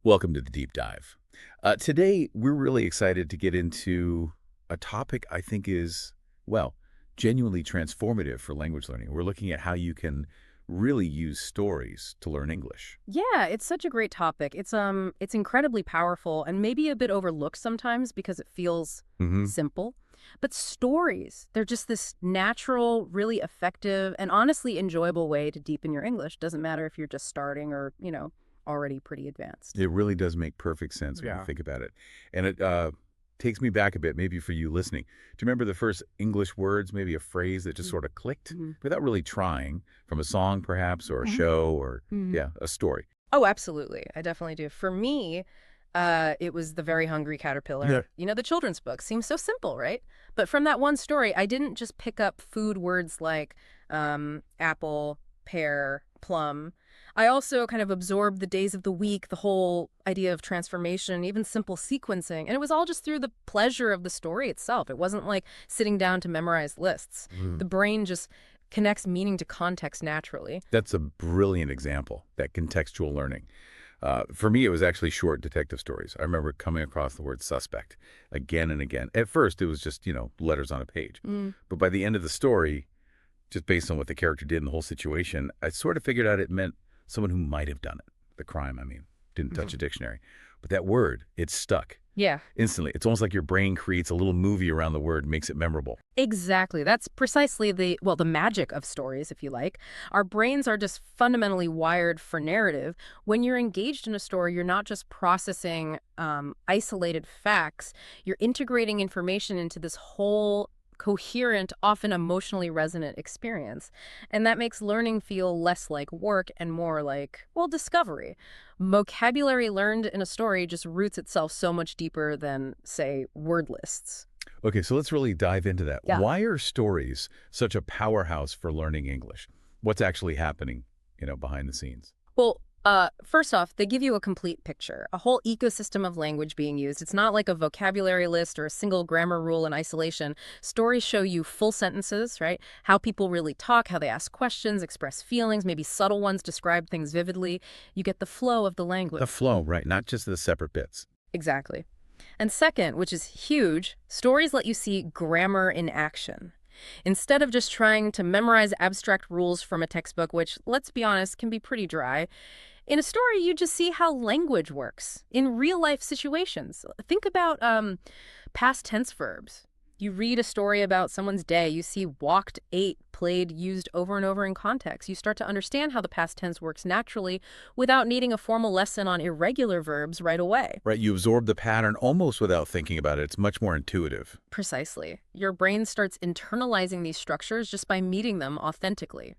Welcome to the deep dive. Today, we're really excited to get into a topic I think is, well, genuinely transformative for language learning. We're looking at how you can really use stories to learn English. Yeah, it's such a great topic. It's incredibly powerful and maybe a bit overlooked sometimes because it feels Hmm. simple. But stories, they're just this natural, really effective, and honestly enjoyable way to deepen your English. Doesn't matter if you're just starting or, already pretty advanced. It really does make perfect sense when you Yeah. think about it. And it takes me back a bit, maybe for you listening. Do you remember the first English words, maybe a phrase that just sort of clicked Mm-hmm. without really trying, from a song perhaps, or a Hmm. show, or, Hmm. yeah, a story? Oh, absolutely. I definitely do. For me, it was The Very Hungry Yeah. Caterpillar. The children's book seems so simple, right? But from that one story, I didn't just pick up food words like apple, pear, plum. I also kind of absorbed the days of the week, the whole idea of transformation, even simple sequencing. And it was all just through the pleasure of the story itself. It wasn't like sitting down to memorize lists. The brain just connects meaning to context naturally. That's a brilliant example, that contextual learning. For me, it was actually short detective stories. I remember coming across the word suspect again and again. At first, it was just, letters on a page. Mm. But by the end of the story, just based on what the character did in the whole situation, I sort of figured out it meant someone who might have done it. The crime, I mean, didn't touch a dictionary. But that word, it stuck Yeah. instantly. It's almost like your brain creates a little movie around the word, makes it memorable. Exactly. That's precisely the magic of stories, if you like. Our brains are just fundamentally wired for narrative. When you're engaged in a story, you're not just processing isolated facts, you're integrating information into this whole coherent, often emotionally resonant experience. And that makes learning feel less like work and more like, well, discovery. Vocabulary learned in a story just roots itself so much deeper than, say, word lists. Okay, so let's really dive into that. Yeah. Why are stories such a powerhouse for learning English? What's actually happening, behind the scenes? Well, first off, they give you a complete picture, a whole ecosystem of language being used. It's not like a vocabulary list or a single grammar rule in isolation. Stories show you full sentences, right? How people really talk, how they ask questions, express feelings, maybe subtle ones describe things vividly. You get the flow of the The language. flow, right? Not just the separate bits. Exactly. And second, which is huge, stories let you see grammar in action. Instead of just trying to memorize abstract rules from a textbook, which, let's be honest, can be pretty dry, in a story, you just see how language works in real life situations. Think about past tense verbs. You read a story about someone's day, you see walked, ate, played, used over and over in context. You start to understand how the past tense works naturally without needing a formal lesson on irregular verbs right away. Right, you absorb the pattern almost without thinking about it. It's much more intuitive. Precisely. Your brain starts internalizing these structures just by meeting them authentically,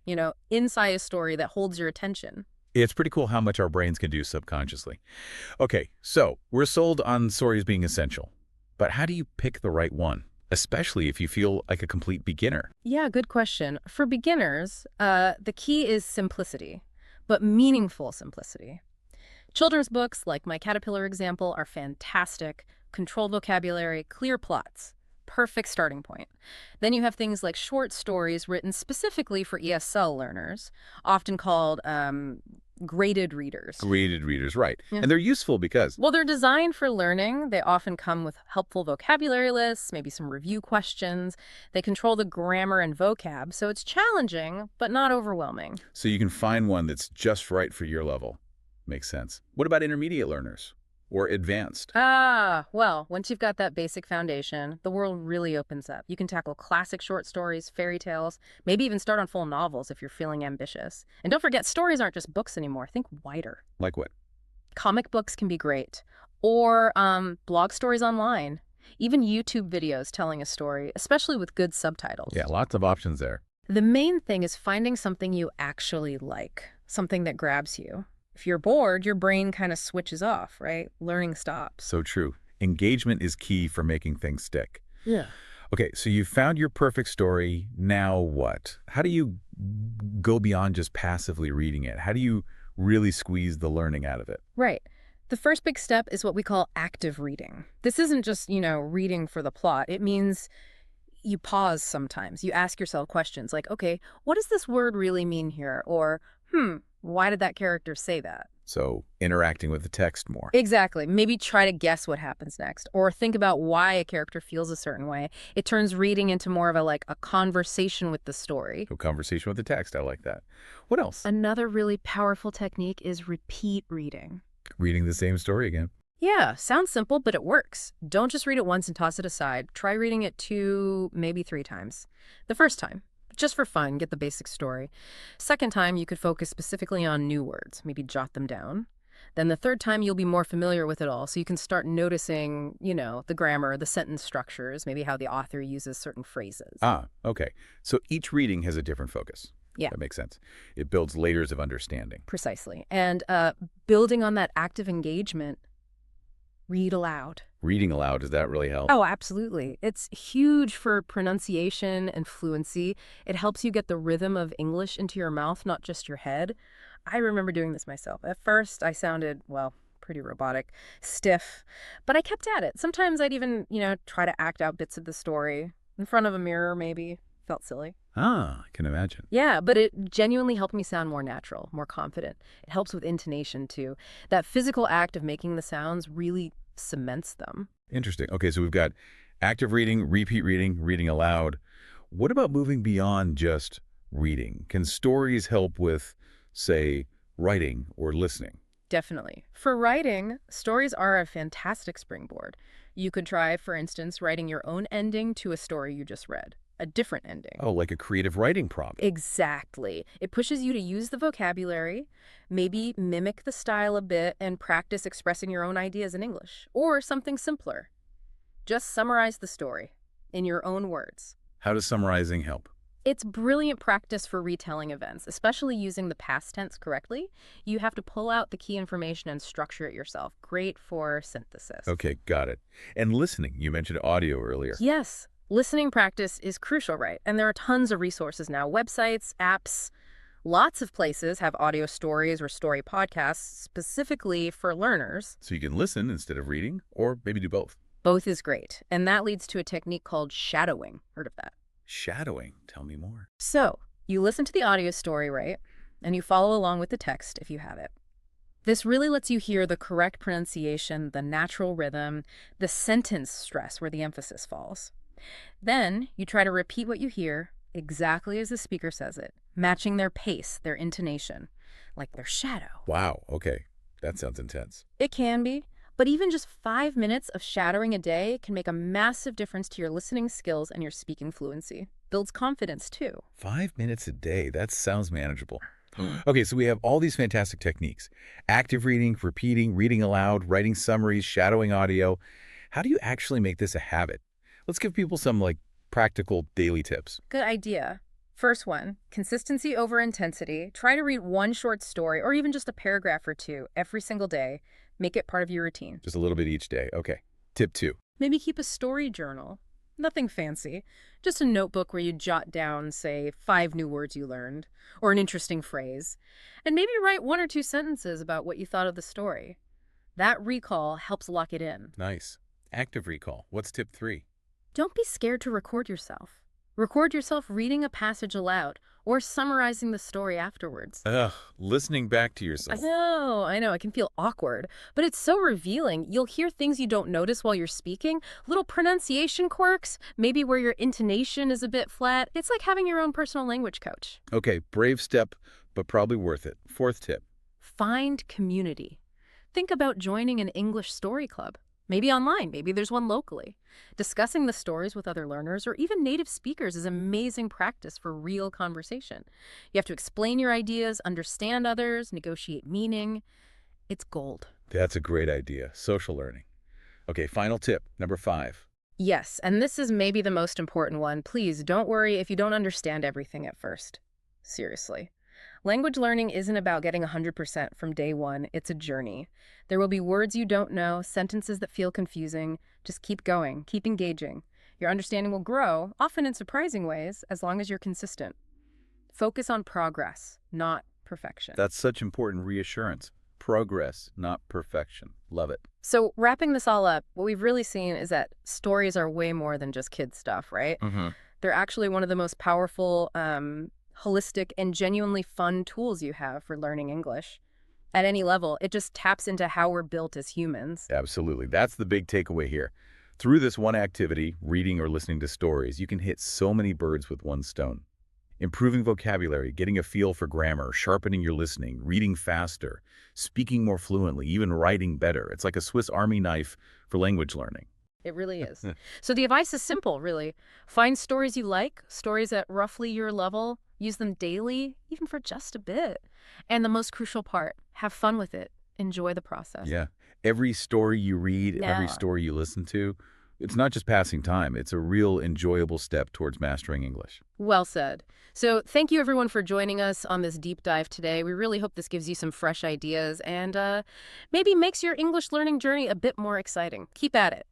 inside a story that holds your attention. It's pretty cool how much our brains can do subconsciously. Okay, so we're sold on stories being essential. But how do you pick the right one? Especially if you feel like a complete beginner. Yeah, good question. For beginners, the key is simplicity, but meaningful simplicity. Children's books, like my Caterpillar example, are fantastic. Controlled vocabulary, clear plots. Perfect starting point. Then you have things like short stories written specifically for ESL learners, often called graded readers. Graded readers, right. Yeah. And they're useful because, Well, they're designed for learning. They often come with helpful vocabulary lists, maybe some review questions. They control the grammar and vocab, so it's challenging, but not overwhelming. so you can find one that's just right for your level. Makes sense. What about intermediate learners? Or advanced? Well, once you've got that basic foundation, the world really opens up. You can tackle classic short stories, fairy tales, maybe even start on full novels if you're feeling ambitious. And don't forget, stories aren't just books anymore. Think wider. Like what? Comic books can be great, or blog stories online, even YouTube videos telling a story, especially with good subtitles. Yeah, lots of options there. The main thing is finding something you actually like, something that grabs you. If you're bored, your brain kind of switches off, right? Learning stops. So true. Engagement is key for making things stick. Yeah. Okay, so you found your perfect story. Now what? How do you go beyond just passively reading it? How do you really squeeze the learning out of it? Right. The first big step is what we call active reading. This isn't just, reading for the plot. It means you pause sometimes. You ask yourself questions like, okay, what does this word really mean here? Or, why did that character say that? So interacting with the text more. Exactly. Maybe try to guess what happens next, or think about why a character feels a certain way. It turns reading into more of a conversation with the story. So conversation with the text, I like that. What else? Another really powerful technique is repeat reading. Reading the same story again. Yeah, sounds simple, but it works. Don't just read it once and toss it aside. Try reading it 2, maybe 3 times. The first time, just for fun, get the basic story. Second time, you could focus specifically on new words, maybe jot them down. Then the third time, you'll be more familiar with it all, so you can start noticing, the grammar, the sentence structures, maybe how the author uses certain phrases. Ah, okay. So each reading has a different focus. Yeah. That makes sense. It builds layers of understanding. Precisely. And building on that active engagement, read aloud. Reading aloud, does that really help? Oh, absolutely. It's huge for pronunciation and fluency. It helps you get the rhythm of English into your mouth, not just your head. I remember doing this myself. At first, I sounded, well, pretty robotic, stiff, but I kept at it. Sometimes I'd even, try to act out bits of the story in front of a mirror, maybe. Felt silly. Ah, I can imagine. Yeah, but it genuinely helped me sound more natural, more confident. It helps with intonation, too. That physical act of making the sounds really cements them. Interesting. Okay, so we've got active reading, repeat reading, reading aloud. What about moving beyond just reading? Can stories help with, say, writing or listening? Definitely. For writing, stories are a fantastic springboard. You could try, for instance, writing your own ending to a story you just read. A different ending. Oh, like a creative writing prompt. Exactly. It pushes you to use the vocabulary, maybe mimic the style a bit, and practice expressing your own ideas in English. Or something simpler. Just summarize the story in your own words. How does summarizing help? It's brilliant practice for retelling events, especially using the past tense correctly. You have to pull out the key information and structure it yourself. Great for synthesis. Okay, got it. And listening, you mentioned audio earlier. Yes. Listening practice is crucial, right? And there are tons of resources now. Websites, apps, lots of places have audio stories or story podcasts specifically for learners. So you can listen instead of reading, or maybe do both. Both is great. And that leads to a technique called shadowing. Heard of that? Shadowing. Tell me more. So you listen to the audio story, right? And you follow along with the text if you have it. This really lets you hear the correct pronunciation, the natural rhythm, the sentence stress where the emphasis falls. Then you try to repeat what you hear exactly as the speaker says it, matching their pace, their intonation, like their shadow. Wow, okay. That sounds intense. It can be, but even just 5 minutes of shadowing a day can make a massive difference to your listening skills and your speaking fluency. Builds confidence, too. 5 minutes a day. That sounds manageable. Okay, so we have all these fantastic techniques. Active reading, repeating, reading aloud, writing summaries, shadowing audio. How do you actually make this a habit? Let's give people some, practical daily tips. Good idea. First one, consistency over intensity. Try to read one short story or even just a paragraph or two every single day. Make it part of your routine. Just a little bit each day. Okay. Tip 2. Maybe keep a story journal. Nothing fancy. Just a notebook where you jot down, say, 5 new words you learned or an interesting phrase. And maybe write 1 or 2 sentences about what you thought of the story. That recall helps lock it in. Nice. Active recall. What's tip 3? Don't be scared to record yourself. Record yourself reading a passage aloud or summarizing the story afterwards. Ugh, listening back to yourself. I know, it can feel awkward, but it's so revealing. You'll hear things you don't notice while you're speaking, little pronunciation quirks, maybe where your intonation is a bit flat. It's like having your own personal language coach. Okay, brave step, but probably worth it. 4th tip. Find community. Think about joining an English story club. Maybe online, maybe there's one locally. Discussing the stories with other learners or even native speakers is amazing practice for real conversation. You have to explain your ideas, understand others, negotiate meaning. It's gold. That's a great idea. Social learning. Okay, final tip, number 5. Yes, and this is maybe the most important one. Please don't worry if you don't understand everything at first. Seriously. Language learning isn't about getting 100% from day one. It's a journey. There will be words you don't know, sentences that feel confusing. Just keep going, keep engaging. Your understanding will grow, often in surprising ways, as long as you're consistent. Focus on progress, not perfection. That's such important reassurance. Progress, not perfection. Love it. So wrapping this all up, what we've really seen is that stories are way more than just kids stuff, right? Mm-hmm. They're actually one of the most powerful, holistic, and genuinely fun tools you have for learning English. At any level, it just taps into how we're built as humans. Absolutely. That's the big takeaway here. Through this one activity, reading or listening to stories, you can hit so many birds with one stone. Improving vocabulary, getting a feel for grammar, sharpening your listening, reading faster, speaking more fluently, even writing better. It's like a Swiss Army knife for language learning. It really is. So the advice is simple, really. Find stories you like, stories at roughly your level, use them daily, even for just a bit. And the most crucial part, have fun with it. Enjoy the process. Yeah. Every story you read, every Yeah. story you listen to, it's not just passing time. It's a real enjoyable step towards mastering English. Well said. So thank you everyone for joining us on this deep dive today. We really hope this gives you some fresh ideas and maybe makes your English learning journey a bit more exciting. Keep at it.